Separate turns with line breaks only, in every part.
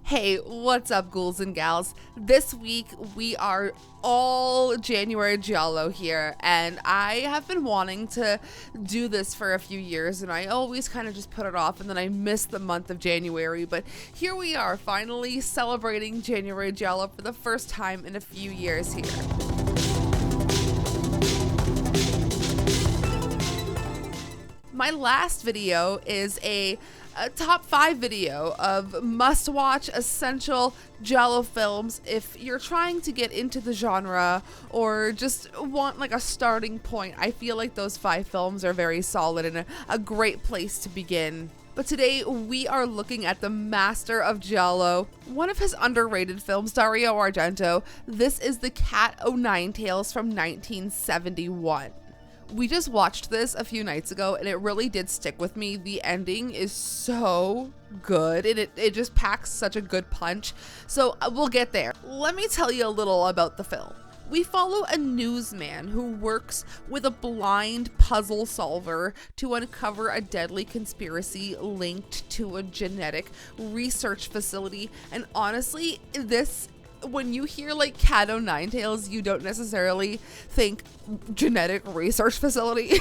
Hey, what's up, ghouls and gals? This week we are all January Giallo here, and I have been wanting to do this for a few years, and I always kind of just put it off, and then I miss the month of January, but here we are, finally celebrating January Giallo for the first time in a few years here. My last video is a top 5 video of must-watch essential Giallo films if you're trying to get into the genre or just want like a starting point. I feel like those 5 films are very solid and a great place to begin. But today we are looking at the master of Giallo, one of his underrated films, Dario Argento. This is The Cat O' Nine Tails from 1971. We just watched this a few nights ago and it really did stick with me. The ending is so good and it just packs such a good punch. So we'll get there. Let me tell you a little about the film. We follow a newsman who works with a blind puzzle solver to uncover a deadly conspiracy linked to a genetic research facility. And honestly, when you hear like Cat O' Nine Tails, you don't necessarily think genetic research facility,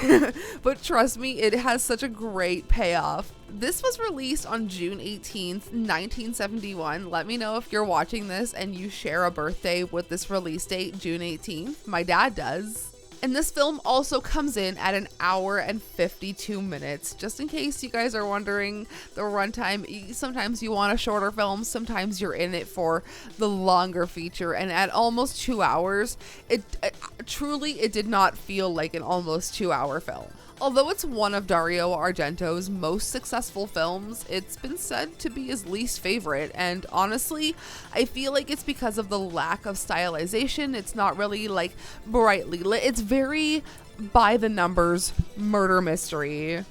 but trust me, it has such a great payoff. This was released on June 18th, 1971. Let me know if you're watching this and you share a birthday with this release date, June 18th. My dad does. And this film also comes in at an hour and 52 minutes. Just in case you guys are wondering the runtime, sometimes you want a shorter film, sometimes you're in it for the longer feature. And at almost 2 hours, it truly did not feel like an almost 2-hour film. Although it's one of Dario Argento's most successful films, it's been said to be his least favorite, and honestly, I feel like it's because of the lack of stylization. It's not really like brightly lit. It's very by the numbers murder mystery.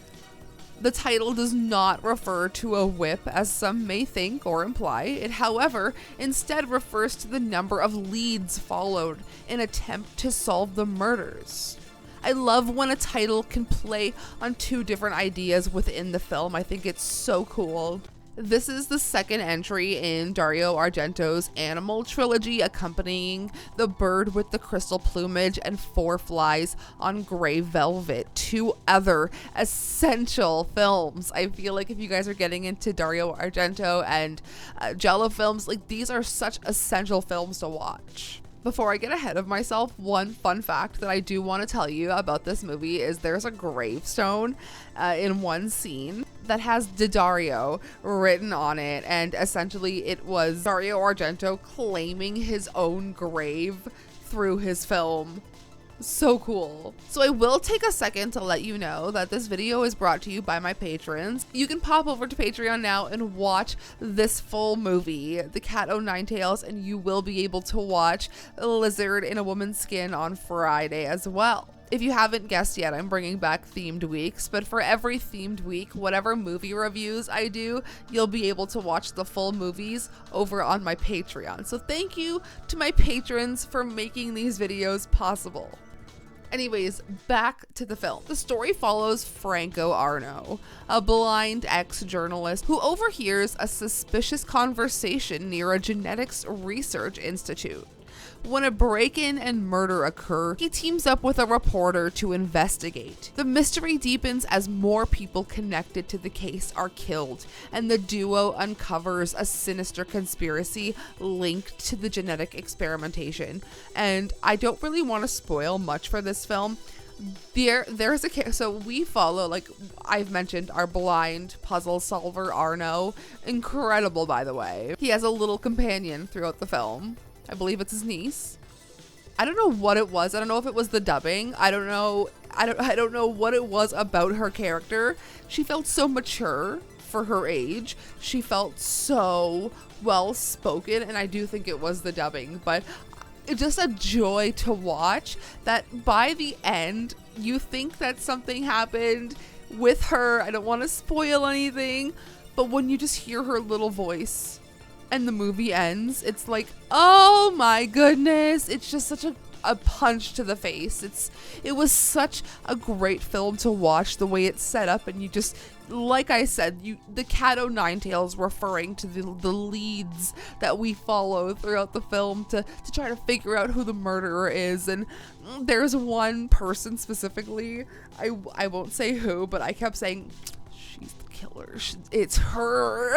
The title does not refer to a whip as some may think or imply. It, however, instead refers to the number of leads followed in attempt to solve the murders. I love when a title can play on 2 different ideas within the film. I think it's so cool. This is the second entry in Dario Argento's Animal Trilogy, accompanying The Bird with the Crystal Plumage and 4 Flies on Grey Velvet, 2 other essential films. I feel like if you guys are getting into Dario Argento and Giallo films, like these are such essential films to watch. Before I get ahead of myself, one fun fact that I do want to tell you about this movie is there's a gravestone in one scene that has Dario written on it, and essentially it was Dario Argento claiming his own grave through his film. So cool. So I will take a second to let you know that this video is brought to you by my patrons. You can pop over to Patreon now and watch this full movie, The Cat O' Nine Tails, and you will be able to watch a lizard in a woman's skin on Friday as well. If you haven't guessed yet, I'm bringing back themed weeks, but for every themed week, whatever movie reviews I do, you'll be able to watch the full movies over on my Patreon. So thank you to my patrons for making these videos possible. Anyways, back to the film. The story follows Franco Arno, a blind ex-journalist who overhears a suspicious conversation near a genetics research institute. When a break-in and murder occur, he teams up with a reporter to investigate. The mystery deepens as more people connected to the case are killed, and the duo uncovers a sinister conspiracy linked to the genetic experimentation. And I don't really want to spoil much for this film. There's a so we follow, like I've mentioned, our blind puzzle solver Arno. Incredible, by the way. He has a little companion throughout the film. I believe it's his niece. I don't know what it was. I don't know if it was the dubbing. I don't know what it was about her character. She felt so mature for her age. She felt so well spoken, and I do think it was the dubbing, but it's just a joy to watch that by the end you think that something happened with her. I don't want to spoil anything, but when you just hear her little voice and the movie ends, it's like, oh my goodness, it's just such a a punch to the face. It was such a great film to watch, the way it's set up, and you just, like I said, the cat o' nine tails, referring to the leads that we follow throughout the film to try to figure out who the murderer is. And there's one person specifically, I won't say who, but I kept saying, she's the killer, it's her.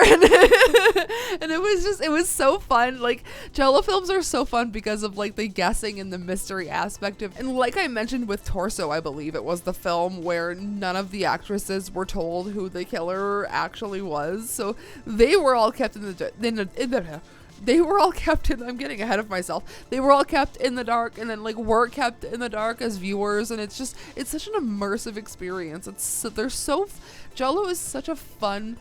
And it was so fun. Like, Giallo films are so fun because of like the guessing and the mystery aspect of, and like I mentioned with Torso, I believe it was the film where none of the actresses were told who the killer actually was, so they were all kept they were all kept in, I'm getting ahead of myself. They were all kept in the dark, and then like we're kept in the dark as viewers, and it's such an immersive experience. Giallo is such a fun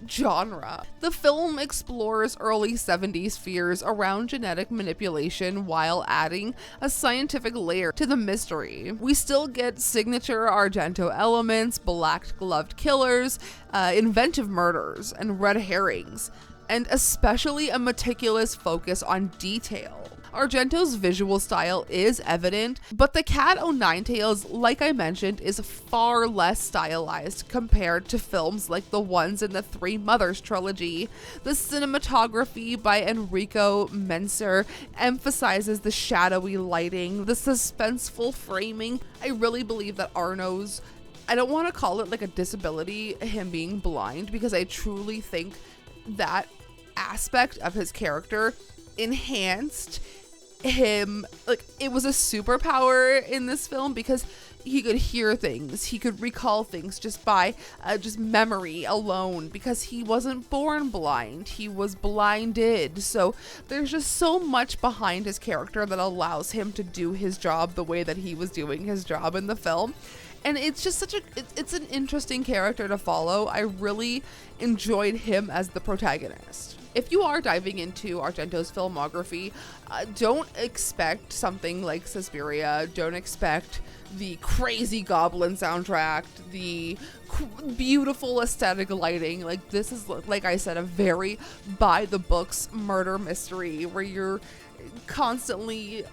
genre. The film explores early 70s fears around genetic manipulation while adding a scientific layer to the mystery. We still get signature Argento elements, black-gloved killers, inventive murders, and red herrings, and especially a meticulous focus on detail. Argento's visual style is evident, but the cat o' nine tails, like I mentioned, is far less stylized compared to films like the ones in the Three Mothers trilogy. The cinematography by Enrico Menser emphasizes the shadowy lighting, the suspenseful framing. I really believe that Arno's, I don't want to call it like a disability, him being blind, because I truly think that aspect of his character enhanced him. Like, it was a superpower in this film because he could hear things, he could recall things just by just memory alone, because he wasn't born blind, he was blinded. So there's just so much behind his character that allows him to do his job the way that he was doing his job in the film. And it's just it's an interesting character to follow. I really enjoyed him as the protagonist. If you are diving into Argento's filmography, don't expect something like Suspiria. Don't expect the crazy goblin soundtrack, the beautiful aesthetic lighting. Like, this is, like I said, a very by the books murder mystery where you're constantly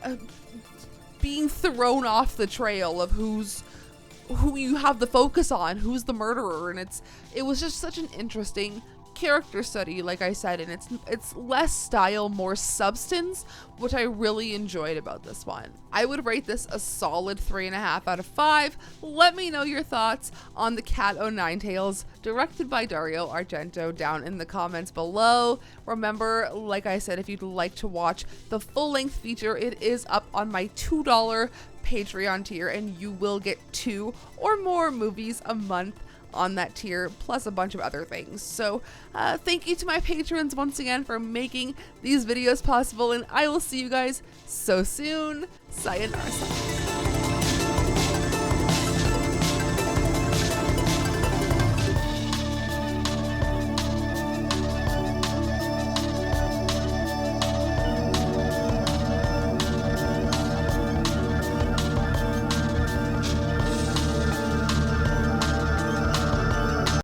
being thrown off the trail of who you have the focus on, who's the murderer. And it was just such an interesting character study, like I said, and it's less style, more substance, which I really enjoyed about this one. I would rate this a solid 3.5 out of 5. Let me know your thoughts on the cat o' nine tails, directed by Dario Argento, down in the comments below. Remember, like I said, if you'd like to watch the full-length feature, it is up on my $2 Patreon tier, and you will get 2 or more movies a month on that tier, plus a bunch of other things. So thank you to my patrons once again for making these videos possible, and I will see you guys so soon. Sayonara.